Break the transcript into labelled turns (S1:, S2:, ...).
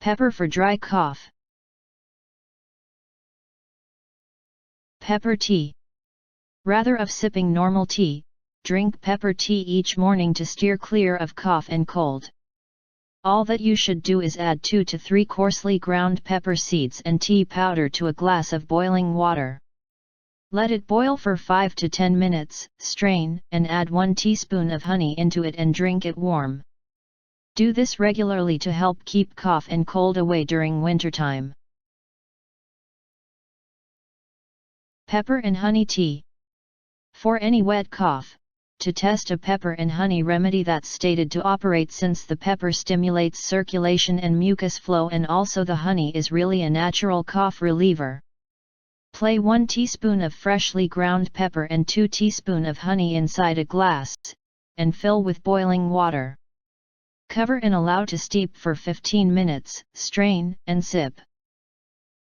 S1: Pepper for dry cough. Pepper tea. Rather of sipping normal tea, drink pepper tea each morning to steer clear of cough and cold. All that you should do is add 2 to 3 coarsely ground pepper seeds and tea powder to a glass of boiling water. Let it boil for 5 to 10 minutes, strain, and add 1 teaspoon of honey into it and drink it warm. Do this regularly to help keep cough and cold away during wintertime. Pepper and honey tea. For any wet cough, to test a pepper and honey remedy that's stated to operate, since the pepper stimulates circulation and mucus flow, and also the honey is really a natural cough reliever. Place 1 teaspoon of freshly ground pepper and 2 teaspoons of honey inside a glass, and fill with boiling water. Cover and allow to steep for 15 minutes, strain, and sip.